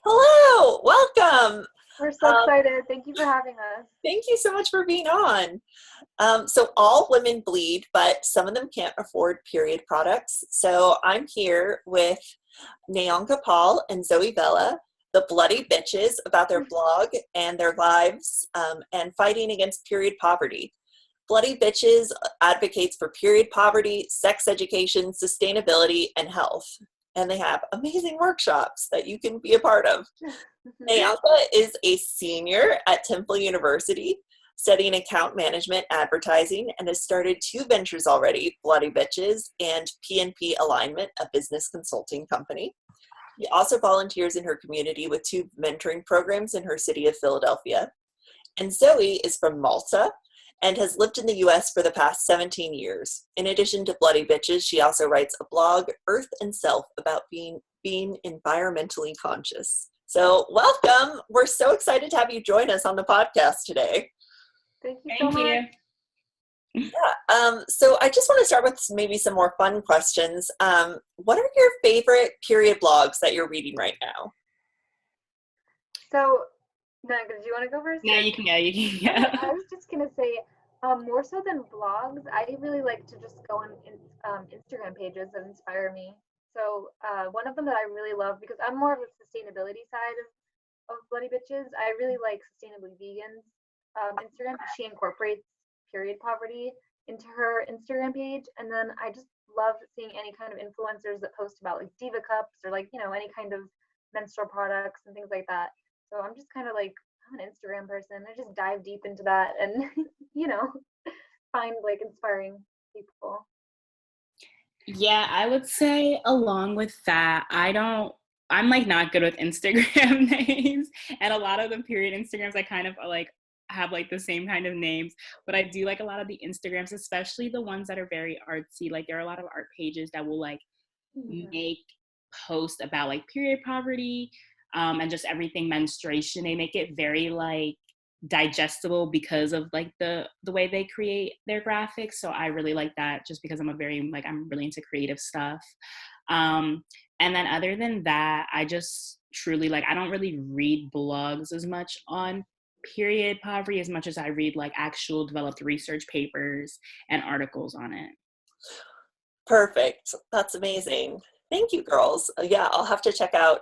Hello, welcome. We're so Um, excited. Thank you for having us. Thank you so much for being on. So all women bleed, but some of them can't afford period products. So I'm here with Nayanka Paul and Zoe Vella, the bloody bitches about their blog and their lives and fighting against period poverty. Bloody Bitches advocates for period poverty, sex education, sustainability, and health. And they have amazing workshops that you can be a part of. Nayanka is a senior at Temple University, studying account management advertising, and has started two ventures already, Bloody Bitches and P&P Alignment, a business consulting company. She also volunteers in her community with two mentoring programs in her city of Philadelphia. And Zoe is from Malta and has lived in the US for the past 17 years. In addition to Bloody Bitches, she also writes a blog, Earth and Self, about being environmentally conscious. So welcome. We're so excited to have you join us on the podcast today. Thank you so Thank much. you. So I just want to start with maybe some more fun questions. What are your favorite period blogs that you're reading right now? So, Nayanka, do you want to go first? No, you can go. You can go. I was just gonna say, more so than blogs, I really like to just go on Instagram pages that inspire me. So, one of them that I really love because I'm more of a sustainability side of Bloody Bitches. I really like Sustainably Vegan's Instagram. She incorporates period poverty into her Instagram page, and then I just love seeing any kind of influencers that post about like diva cups or like any kind of menstrual products and things like that. So I'm just kind of like I'm an Instagram person. I just dive deep into that and you know find like inspiring people. Yeah, I would say along with that, I'm like not good with Instagram names. And a lot of the period Instagrams I kind of like have like the same kind of names, but I do like a lot of the Instagrams, especially the ones that are very artsy. Like there are a lot of art pages that will like make posts about like period poverty, and just everything menstruation. They make it very like digestible because of like the way they create their graphics. So I really like that just because I'm I'm really into creative stuff. And then other than that, I just truly like I don't really read blogs as much on period poverty as much as I read like actual developed research papers and articles on it. Perfect. That's amazing. Thank you, girls. Yeah, I'll have to check out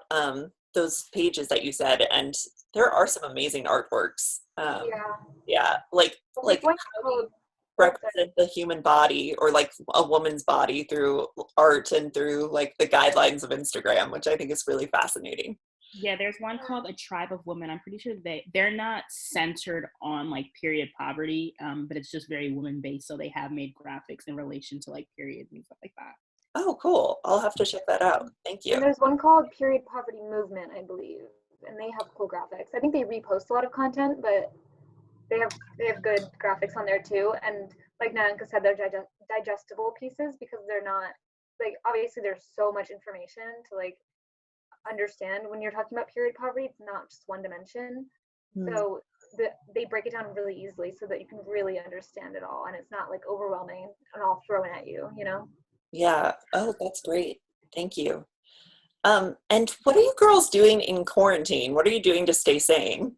those pages that you said, and there are some amazing artworks. Yeah. Yeah, There's like one how do you called oh, sorry. represent the human body or like a woman's body through art and through like the guidelines of Instagram, which I think is really fascinating. Yeah, there's one called A Tribe of Women. I'm pretty sure they're not centered on like period poverty, but it's just very woman based. So they have made graphics in relation to like periods and stuff like that. Oh, cool. I'll have to check that out. Thank you. And there's one called Period Poverty Movement, I believe, and they have cool graphics. I think they repost a lot of content, but they have good graphics on there too. And like Nayanka said, they're digestible pieces because they're not like obviously there's so much information to like understand when you're talking about period poverty. It's not just one dimension. Hmm. So they break it down really easily so that you can really understand it all, and it's not like overwhelming and all thrown at you. You know. Yeah. Oh, that's great. Thank you. And what are you girls doing in quarantine? What are you doing to stay sane?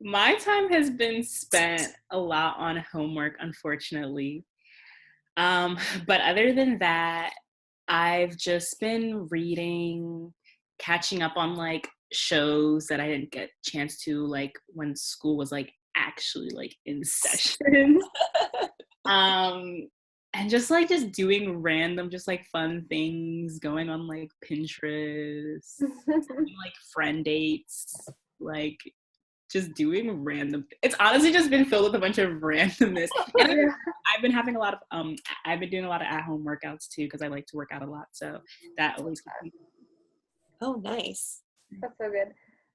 My time has been spent a lot on homework, unfortunately. But other than that, I've just been reading, catching up on like shows that I didn't get a chance to like when school was like actually like in session. um and just doing random just like fun things, going on like Pinterest, like friend dates, like just doing random. It's honestly just been filled with a bunch of randomness. And Yeah. I've been having a lot of I've been doing a lot of at-home workouts too because I like to work out a lot. So that always keeps me. Oh, nice. That's so good.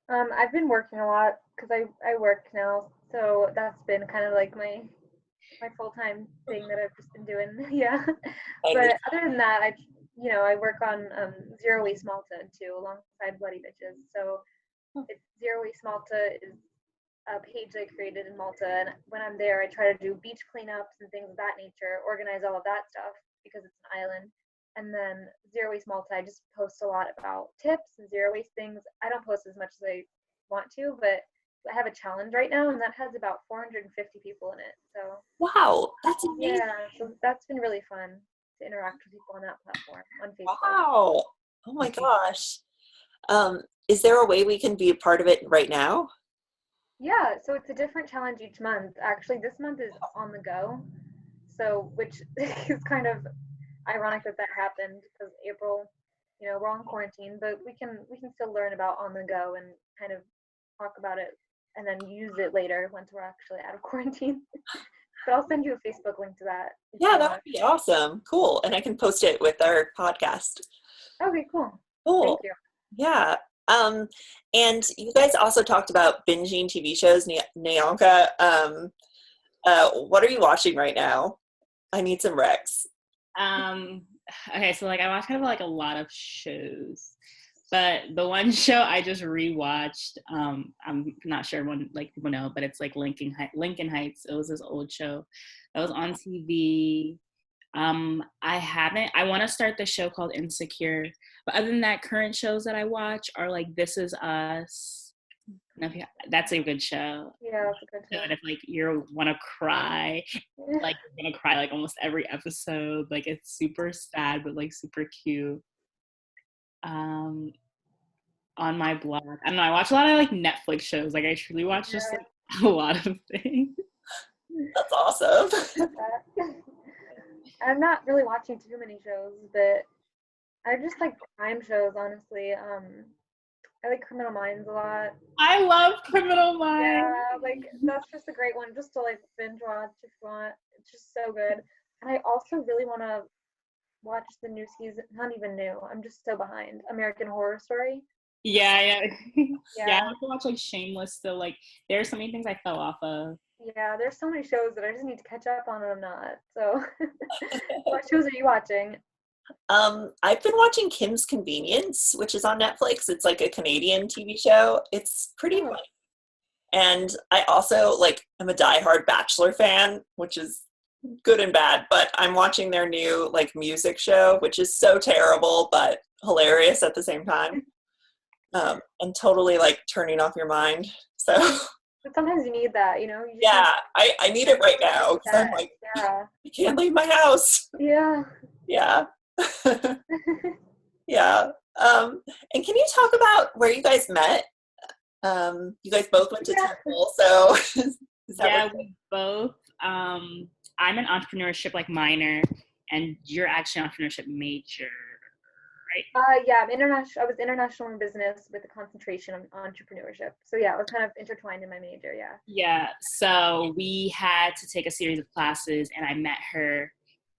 I've been working a lot because I work now, so that's been kind of like my full time thing that I've just been doing. Yeah, I but understand. other than that, I work on Zero Waste Malta too, alongside Bloody Bitches. So it's Zero Waste Malta is a page I created in Malta, and when I'm there, I try to do beach cleanups and things of that nature, organize all of that stuff because it's an island. And then Zero Waste Malta, I just post a lot about tips and zero waste things. I don't post as much as I want to, but I have a challenge right now, and that has about 450 people in it. So Wow, that's amazing. yeah, so that's been really fun to interact with people on that platform on Facebook. Wow. Oh my gosh. Is there a way we can be a part of it right now? Yeah, so it's a different challenge each month. Actually, this month is on the go. So, which is kind of ironic that that happened because April, we're on quarantine, but we can still learn about on the go and kind of talk about it and then use it later once we're actually out of quarantine. But I'll send you a Facebook link to that. Yeah, that would be awesome. Cool. And I can post it with our podcast. Okay, cool. Cool. Thank you. Yeah. And you guys also talked about binging TV shows. Nayanka, what are you watching right now? I need some recs. Okay, so like I watch kind of like a lot of shows, but the one show I just rewatched, I'm not sure when like people know, but it's like Lincoln Heights. It was this old show that was on TV. I want to start the show called Insecure, but other than that, current shows that I watch are like This Is Us. That's a good show. Yeah, it's a good show. And if like you want to cry, like you're gonna cry like almost every episode. Like it's super sad but like super cute. On my blog, I don't know. I watch a lot of like Netflix shows. Like I truly watch just like a lot of things. That's awesome. I'm not really watching too many shows, but I just like crime shows, honestly. I like Criminal Minds a lot. I love Criminal Minds. Yeah, like that's just a great one just to like binge watch if you want. It's just so good. And I also really want to watch the new season. Not even new. I'm just so behind. American Horror Story. Yeah. Yeah. I have to watch like Shameless still. Like there's so many things I fell off of. Yeah, there's so many shows that I just need to catch up on and I'm not. So what shows are you watching? I've been watching Kim's Convenience, which is on Netflix. It's like a Canadian TV show. It's pretty funny. And I also am a diehard Bachelor fan, which is good and bad, but I'm watching their new music show, which is so terrible but hilarious at the same time. And totally turning off your mind. So but sometimes you need that, you just I need it right now because I'm I can't leave my house. Yeah. Yeah. And can you talk about where you guys met? You guys both went to Temple, so we both. I'm an entrepreneurship minor, and you're actually an entrepreneurship major, right? I'm international. I was international in business with a concentration on entrepreneurship. So yeah, it was kind of intertwined in my major. Yeah. Yeah. So we had to take a series of classes, and I met her.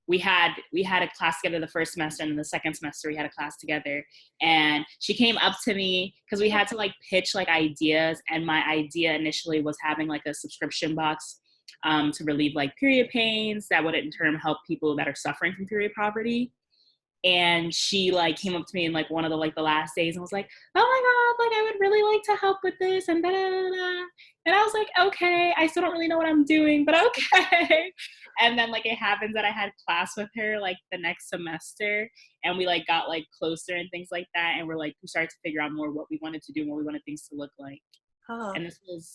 We had a class together the first semester, and then the second semester we had a class together. And she came up to me because we had to pitch ideas. And my idea initially was having a subscription box to relieve period pains that would in turn help people that are suffering from period poverty. And she came up to me in one of the last days and was like, oh my God, I would really like to help with this and da da da da. And I was like, okay, I still don't really know what I'm doing, but okay. And then it happens that I had class with her the next semester, and we got closer and things like that, and we started to figure out more what we wanted to do and what we wanted things to look like. And this was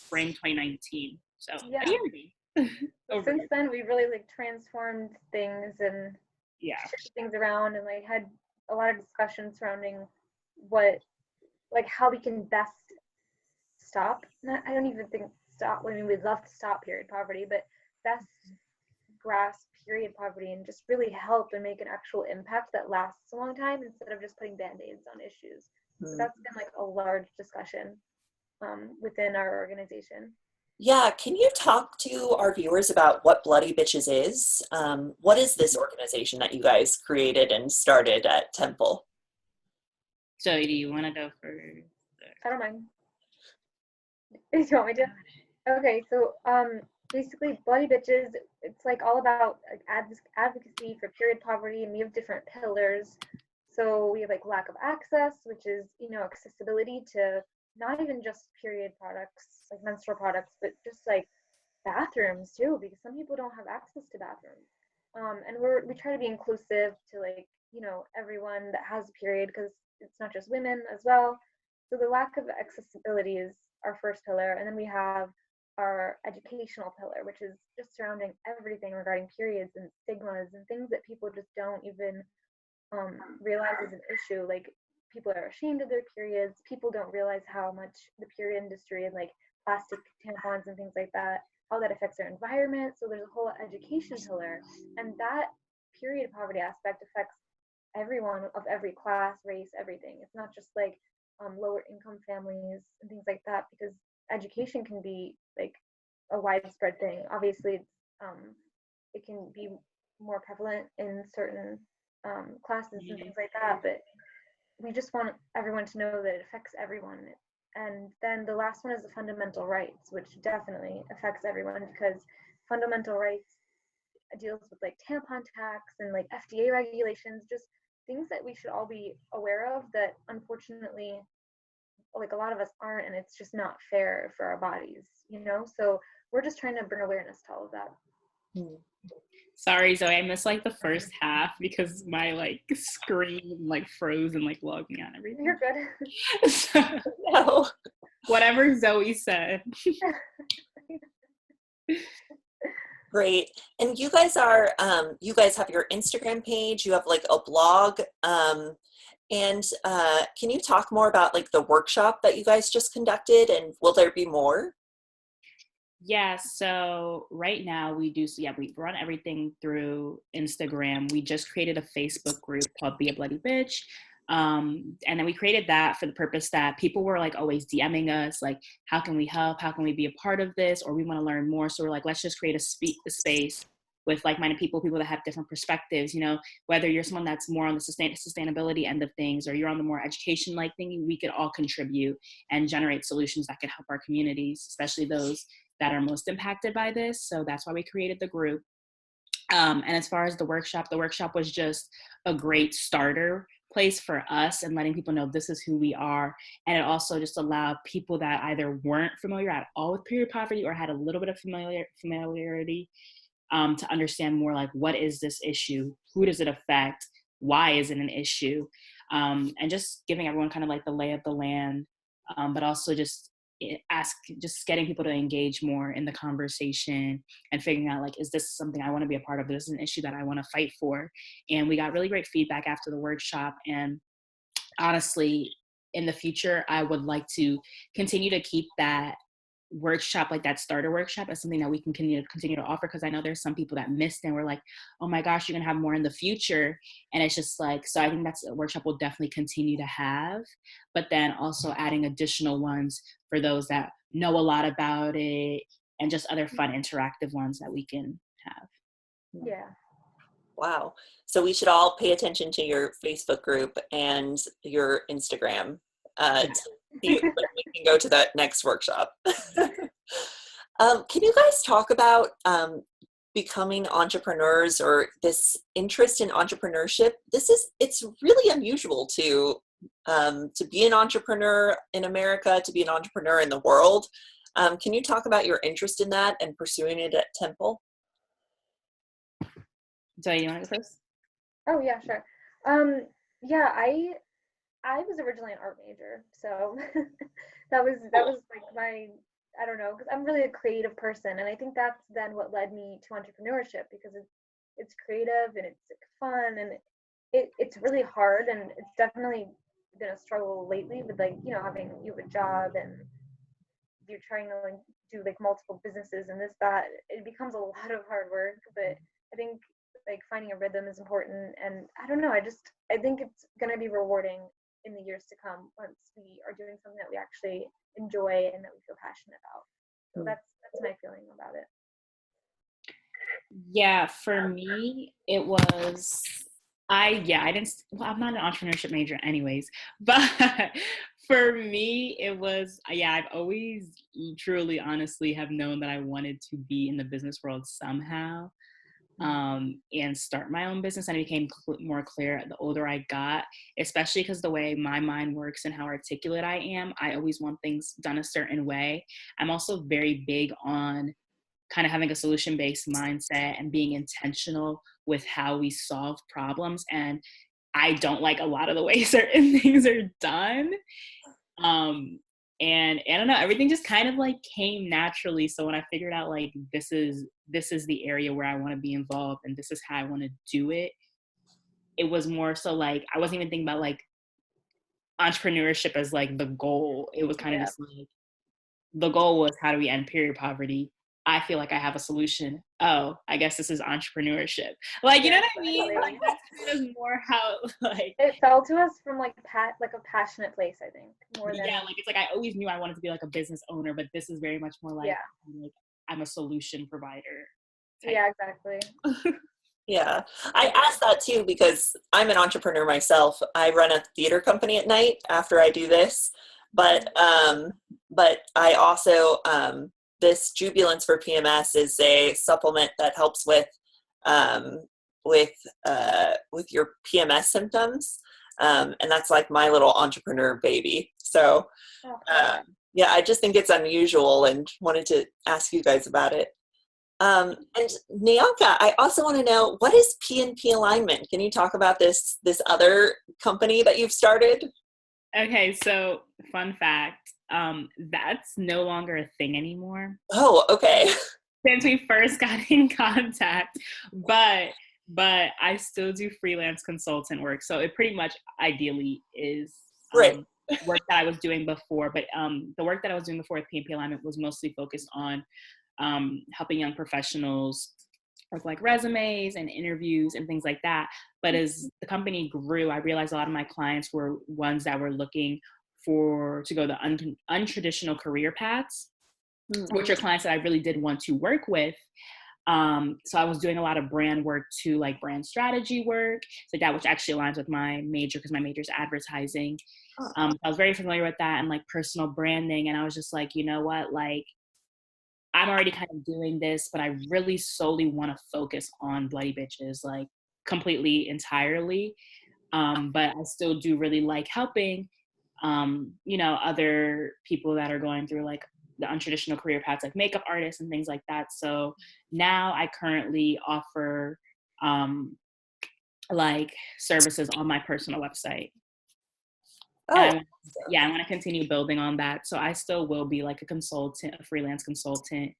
spring 2019, so yeah. a year ago. Since then we really transformed things and shifted things around, and had a lot of discussions surrounding how we can best stop. I don't even think stop. I mean, we'd love to stop period poverty, but best grasp period poverty and just really help and make an actual impact that lasts a long time instead of just putting band-aids on issues. So that's been a large discussion within our organization. Yeah, can you talk to our viewers about what Bloody Bitches is? What is this organization that you guys created and started at Temple? So do you want to go first? I don't mind. Do you want me to? Okay, so basically Bloody Bitches, it's all about advocacy for period poverty, and we have different pillars. So we have lack of access, which is accessibility to not even just period products, menstrual products, but just bathrooms too, because some people don't have access to bathrooms. And we try to be inclusive to everyone that has a period, because it's not just women as well. So the lack of accessibility is our first pillar, and then we have our educational pillar, which is just surrounding everything regarding periods and stigmas and things that people just don't even realize is an issue. Like, people are ashamed of their periods. People don't realize how much the period industry and like plastic tampons and things like that, how that affects their environment. So there's a whole education pillar, and that period poverty aspect affects everyone of every class, race, everything. It's not just like lower income families and things like that, because education can be like a widespread thing. Obviously, it can be more prevalent in certain classes and things like that, but we just want everyone to know that it affects everyone. And then the last one is the fundamental rights, which definitely affects everyone, because fundamental rights deals with like tampon tax and like FDA regulations, just things that we should all be aware of that unfortunately like a lot of us aren't, and it's just not fair for our bodies, so we're just trying to bring awareness to all of that. Sorry, Zoe, I missed like the first half because my like screen like froze and like logged me on everything. You're good. So, No. whatever Zoe said. Great. And you guys you guys have your Instagram page, you have like a blog, and can you talk more about like the workshop that you guys just conducted, and will there be more? Yeah, so right now we run everything through Instagram. We just created a Facebook group called Be a Bloody Bitch. And then we created that for the purpose that people were like always DMing us, like, how can we help? How can we be a part of this? Or we want to learn more. So we're like, let's just create a space with like-minded people that have different perspectives, whether you're someone that's more on the sustainability end of things, or you're on the more education like thing, we could all contribute and generate solutions that could help our communities, especially those that are most impacted by this. So that's why we created the group. And as far as the workshop was just a great starter place for us and letting people know this is who we are. And it also just allowed people that either weren't familiar at all with period poverty or had a little bit of familiarity to understand more like, what is this issue? Who does it affect? Why is it an issue? And just giving everyone kind of like the lay of the land, but also just getting people to engage more in the conversation and figuring out like, is this something I want to be a part of? This is an issue that I want to fight for. And we got really great feedback after the workshop. And honestly, in the future, I would like to continue to keep that workshop, like that starter workshop, as something that we can continue to offer, because I know there's some people that missed and we're like, oh my gosh, you're gonna have more in the future. And it's just like, so I think that's a workshop we'll definitely continue to have, but then also adding additional ones for those that know a lot about it, and just other fun interactive ones that we can have. Yeah. Wow. So we should all pay attention to your Facebook group and your Instagram to see when we can go to that next workshop. Can you guys talk about becoming entrepreneurs, or this interest in entrepreneurship? It's really unusual to be an entrepreneur in America, to be an entrepreneur in the world. Can you talk about your interest in that and pursuing it at Temple? Zoe, you want to go first? Oh yeah, sure. Yeah, I was originally an art major, so that was like my, I don't know, because I'm really a creative person, and I think that's then what led me to entrepreneurship, because it's creative and it's like fun, and it's really hard, and it's definitely been a struggle lately with like having you have a job and you're trying to like do like multiple businesses and this that. It becomes a lot of hard work, but I think like finding a rhythm is important, and I don't know, I think it's gonna be rewarding in the years to come once we are doing something that we actually enjoy and that we feel passionate about. So that's my feeling about it. Yeah, for me, it was, I'm not an entrepreneurship major anyways, but for me, it was, I've always truly, honestly have known that I wanted to be in the business world somehow. And start my own business. And it became more clear the older I got, especially because the way my mind works and how articulate I am, I always want things done a certain way. I'm also very big on kind of having a solution-based mindset and being intentional with how we solve problems. And I don't like a lot of the way certain things are done. And I don't know, everything just kind of like came naturally. So when I figured out like this is the area where I want to be involved and this is how I want to do it, it was more so like I wasn't even thinking about like entrepreneurship as like the goal. It was kind of just like the goal was how do we end period poverty? I feel like I have a solution. Oh, I guess this is entrepreneurship. Like, you know what I mean? Like that's kind of more how like it fell to us from like a passionate place, I think. More than like it's like I always knew I wanted to be like a business owner, but this is very much more like, like I'm a solution provider. Type. Yeah, exactly. Yeah, I asked that too because I'm an entrepreneur myself. I run a theater company at night after I do this, but I also this Jubilance for PMS is a supplement that helps with with your PMS symptoms, and that's like my little entrepreneur baby. So yeah, I just think it's unusual and wanted to ask you guys about it. And Nayanka, I also want to know, what is Pnp Alignment? Can you talk about this other company that you've started? Okay, so fun fact, that's no longer a thing anymore. Oh, okay. Since we first got in contact, but I still do freelance consultant work. So it pretty much ideally is work that I was doing before. But the work that I was doing before with Pnp Alignment was mostly focused on helping young professionals with like resumes and interviews and things like that. But as the company grew, I realized a lot of my clients were ones that were looking to go the untraditional career paths, which are clients that I really did want to work with. So I was doing a lot of brand work too, like brand strategy work, so that which actually aligns with my major because my major is advertising. I was very familiar with that and like personal branding. And I was just like, you know what, like I'm already kind of doing this, but I really solely want to focus on Bloody Bitches, like completely, entirely. But I still do really like helping, other people that are going through like the untraditional career paths, like makeup artists and things like that. So now I currently offer like services on my personal website. I want to continue building on that. So I still will be like a freelance consultant,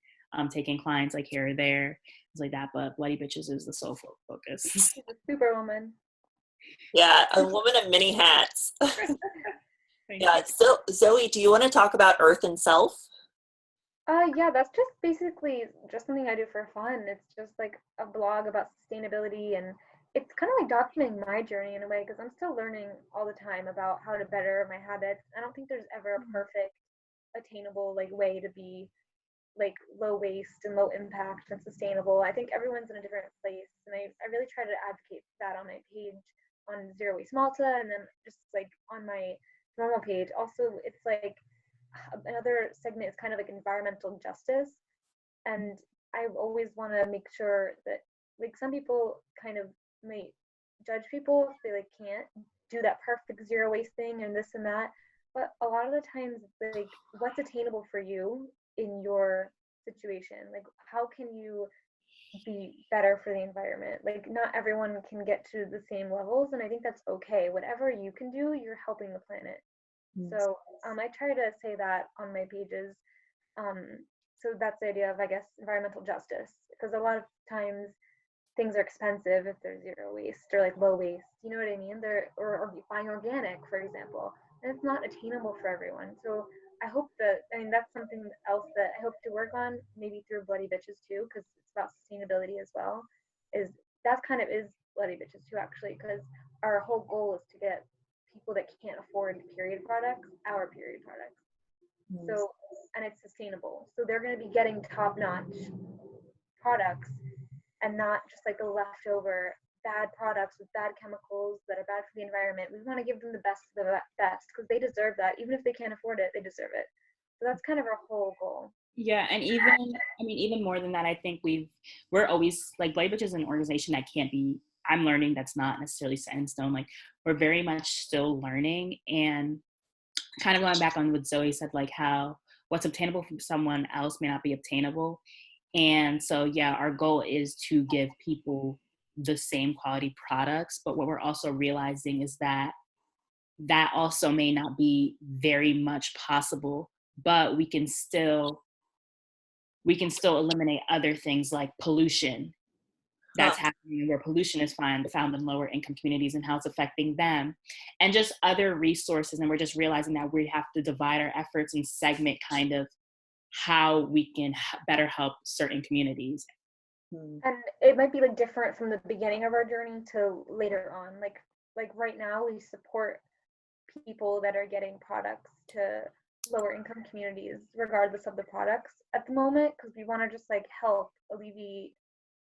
taking clients like here or there, things like that. But Bloody Bitches is the sole focus. Superwoman. Yeah, a woman of many hats. Yeah. So Zoe, do you want to talk about Earth and Self? Yeah, that's just basically just something I do for fun. It's just like a blog about sustainability, and it's kind of like documenting my journey in a way because I'm still learning all the time about how to better my habits. I don't think there's ever a perfect, attainable like way to be like low waste and low impact and sustainable. I think everyone's in a different place, and I really try to advocate that on my page on Zero Waste Malta, and then just like on my normal page. Also, it's like another segment is kind of like environmental justice, and I always want to make sure that like some people kind of may judge people if they like can't do that perfect zero waste thing and this and that, but a lot of the times like what's attainable for you in your situation, like how can you be better for the environment? Like not everyone can get to the same levels, and I think that's okay. Whatever you can do, you're helping the planet. So I try to say that on my pages. So that's the idea of, I guess, environmental justice, because a lot of times things are expensive if they're zero waste or like low waste. You know what I mean? Or buying organic, for example, and it's not attainable for everyone. So I hope that, I mean, that's something else that I hope to work on, maybe through Bloody Bitches too, because it's about sustainability as well. That kind of is Bloody Bitches too, actually, because our whole goal is to get people that can't afford period products, our period products. So, and it's sustainable. So they're going to be getting top-notch products and not just like the leftover bad products with bad chemicals that are bad for the environment. We want to give them the best of the best because they deserve that. Even if they can't afford it, they deserve it. So that's kind of our whole goal. Yeah, and even more than that, I think we're always like Bloody Bitch is an organization that can't be. I'm learning that's not necessarily set in stone. Like we're very much still learning, and kind of going back on what Zoe said, like how what's obtainable from someone else may not be obtainable. And so, yeah, our goal is to give people the same quality products. But what we're also realizing is that that also may not be very much possible, but we can still eliminate other things like pollution that's happening, where pollution is found in lower income communities and how it's affecting them, and just other resources. And we're just realizing that we have to divide our efforts and segment kind of how we can better help certain communities. And it might be like different from the beginning of our journey to later on. Like right now we support people that are getting products to lower income communities regardless of the products at the moment, because we want to just like help alleviate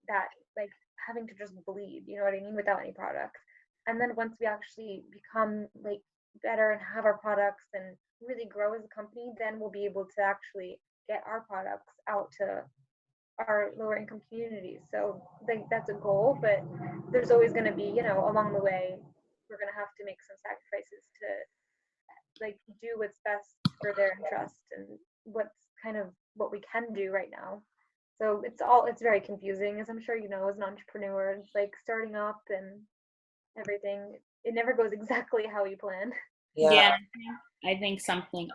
that, like having to just bleed, you know what I mean, without any products. And then once we actually become like better and have our products and really grow as a company, then we'll be able to actually get our products out to our lower income communities. So I think that's a goal, but there's always going to be, you know, along the way, we're going to have to make some sacrifices to like do what's best for their interest and what's kind of what we can do right now. So it's very confusing, as I'm sure you know, as an entrepreneur. It's like starting up and everything. It never goes exactly how you plan. Yeah, I think something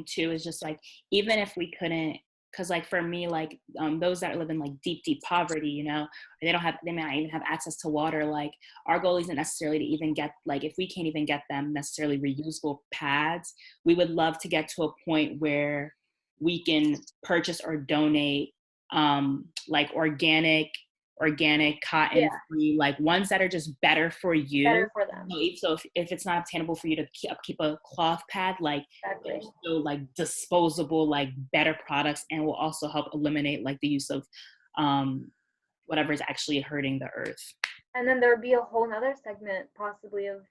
too is just like, even if we couldn't, because like for me, like those that live in like deep poverty, you know, they may not even have access to water. Like our goal isn't necessarily to even get, like if we can't even get them necessarily reusable pads, we would love to get to a point where we can purchase or donate like organic cotton free, like ones that are just better for you. Better for them. So if it's not obtainable for you to keep a cloth pad, like there's still like disposable, like better products, and will also help eliminate like the use of whatever is actually hurting the earth. And then there'd be a whole nother segment possibly of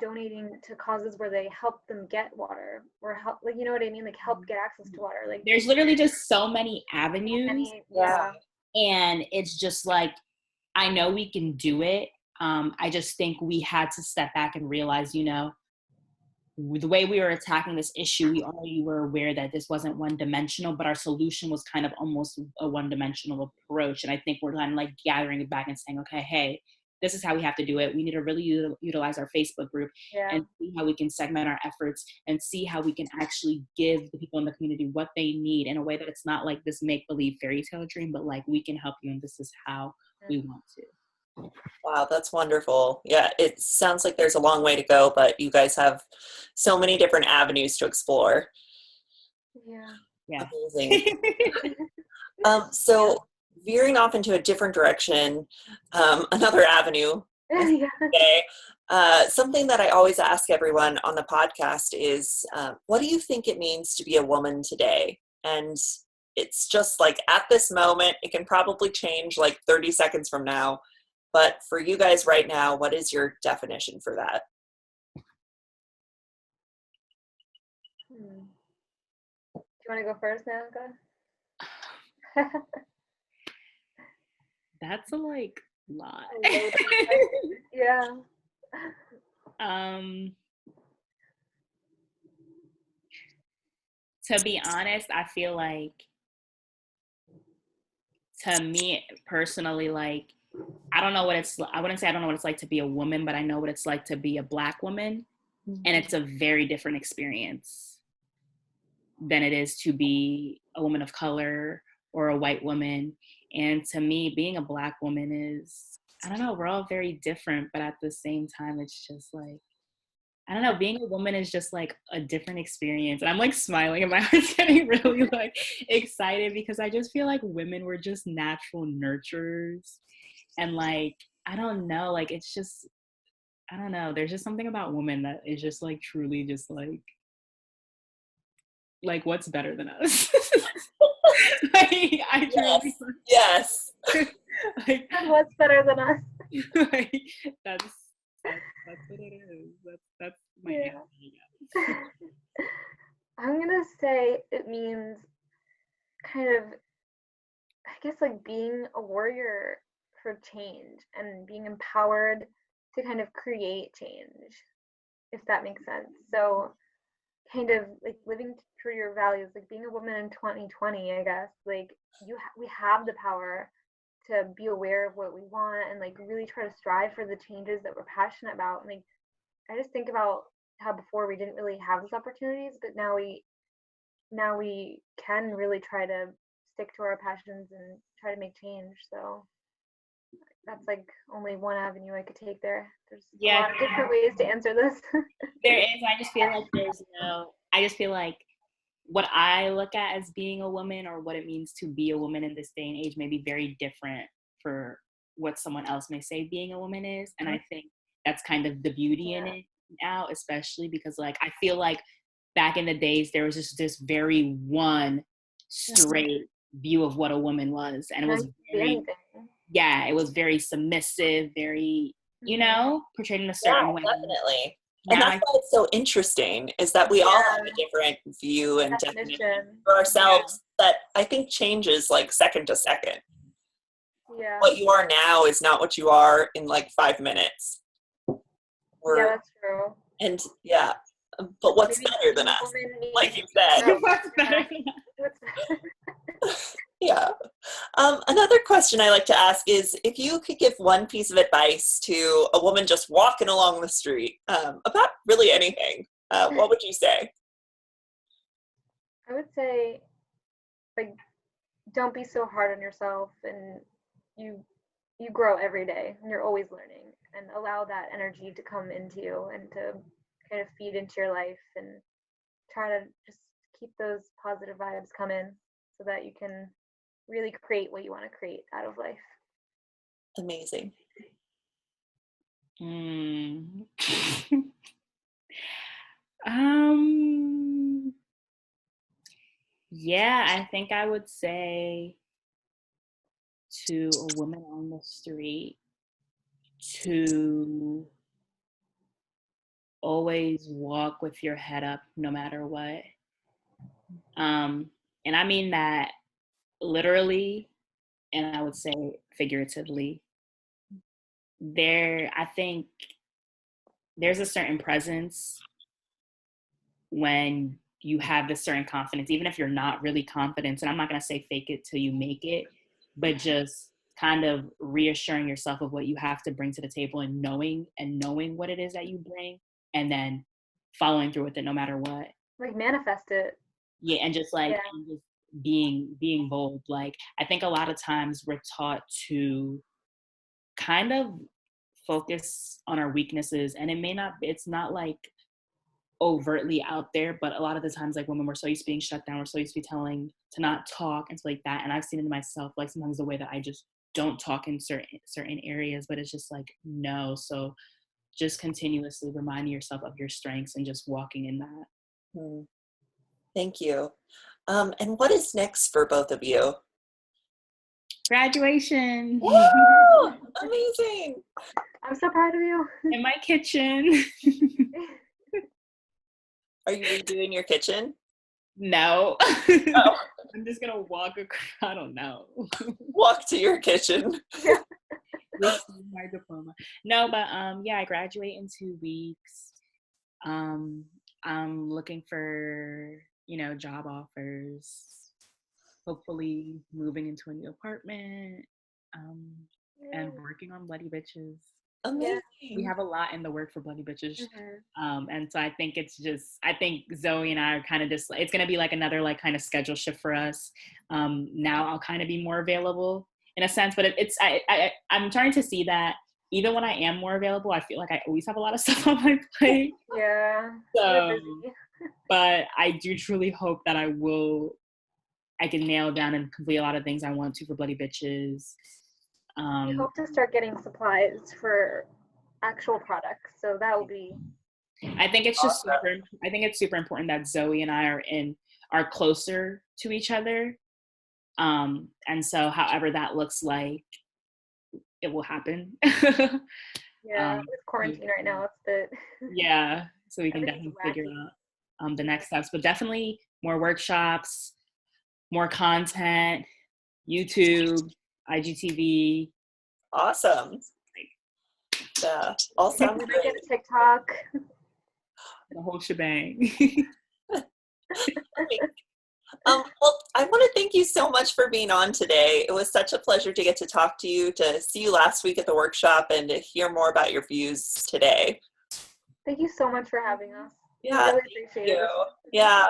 donating to causes where they help them get water, or help, like, you know what I mean, like help get access to water. Like there's literally just so many avenues. And it's just like, I know we can do it. I just think we had to step back and realize, you know, the way we were attacking this issue, we already were aware that this wasn't one-dimensional, but our solution was kind of almost a one-dimensional approach. And I think we're kind of like gathering it back and saying, okay, hey, this is how we have to do it. We need to really utilize our Facebook group and see how we can segment our efforts and see how we can actually give the people in the community what they need in a way that it's not like this make-believe fairy tale dream, but like, we can help you and this is how we want to. Wow, that's wonderful. Yeah, it sounds like there's a long way to go, but you guys have so many different avenues to explore. Yeah. Amazing. So veering off into a different direction, another avenue today, something that I always ask everyone on the podcast is, what do you think it means to be a woman today? And it's just like at this moment, it can probably change like 30 seconds from now. But for you guys right now, what is your definition for that? Do you want to go first, Nayanka? That's a like lot. Yeah. To be honest, I feel like, to me personally, like, I wouldn't say I don't know what it's like to be a woman, but I know what it's like to be a Black woman. And it's a very different experience than it is to be a woman of color or a white woman. And to me, being a Black woman is, I don't know, we're all very different, but at the same time, it's just like, I don't know, being a woman is just like a different experience. And I'm like smiling and my heart's getting really like excited, because I just feel like women were just natural nurturers. And like, I don't know, like, it's just, I don't know, there's just something about women that is just like truly just like what's better than us? Like, I truly, yes. Like, and what's better than us? Like, that's what it is. That's my answer, I guess. I'm gonna say it means kind of, I guess, like being a warrior for change and being empowered to kind of create change, if that makes sense. So kind of like living through your values, like being a woman in 2020, I guess, like we have the power to be aware of what we want and like really try to strive for the changes that we're passionate about. And like I just think about how before we didn't really have those opportunities, but now we can really try to stick to our passions and try to make change. So that's like only one avenue I could take there. There's a lot of different ways to answer this. There is. I just feel like what I look at as being a woman or what it means to be a woman in this day and age may be very different for what someone else may say being a woman is. And I think that's kind of the beauty in it now, especially because like I feel like back in the days there was just this very one straight view of what a woman was. And it was it was very submissive, very, portrayed in a certain way. Definitely. And that's why it's so interesting is that we all have a different view and definition for ourselves that I think changes like second to second. Yeah. What you are now is not what you are in like 5 minutes. That's true. And but what's better than us? Like you said. What's better than us? Yeah. Another question I like to ask is if you could give one piece of advice to a woman just walking along the street about really anything, what would you say? I would say, like, don't be so hard on yourself, and you grow every day, and you're always learning, and allow that energy to come into you and to kind of feed into your life, and try to just keep those positive vibes coming so that you can really create what you want to create out of life. Amazing. I think I would say to a woman on the street to always walk with your head up no matter what. And I mean that literally, and I would say figuratively. I think there's a certain presence when you have this certain confidence, even if you're not really confident, and I'm not going to say fake it till you make it, but just kind of reassuring yourself of what you have to bring to the table and knowing what it is that you bring and then following through with it no matter what. Like manifest it. Yeah, and just like and just being bold. Like I think a lot of times we're taught to kind of focus on our weaknesses, and it's not like overtly out there, but a lot of the times like women, we're so used to being shut down, we're so used to be telling to not talk and stuff like that. And I've seen it in myself, like sometimes the way that I just don't talk in certain areas, but it's just like no. So just continuously reminding yourself of your strengths and just walking in that. Thank you. And what is next for both of you? Graduation. Woo! Amazing. I'm so proud of you. In my kitchen. Are you redoing your kitchen? No. Oh. I'm just gonna walk across. I don't know. Walk to your kitchen. My diploma. No, but I graduate in 2 weeks. I'm looking for job offers. Hopefully moving into a new apartment. And working on Bloody Bitches. Amazing. We have a lot in the work for Bloody Bitches. And so I think Zoe and I are kind of just, it's going to be like another like kind of schedule shift for us. Now I'll kind of be more available in a sense, but I'm trying to see that even when I am more available, I feel like I always have a lot of stuff on my plate. Yeah. So, but I do truly hope that I can nail down and complete a lot of things I want to for Bloody Bitches. We hope to start getting supplies for actual products, so that will be. I think it's just super important that Zoe and I are closer to each other, and so however that looks like, it will happen. With quarantine right now, it's the. Yeah, so we can definitely figure out the next steps, but definitely more workshops, more content, YouTube, IGTV. Awesome. All sounds great. Get a TikTok. The whole shebang. Well, I want to thank you so much for being on today. It was such a pleasure to get to talk to you, to see you last week at the workshop, and to hear more about your views today. Thank you so much for having us. Yeah, We really thank appreciate you. it. Yeah.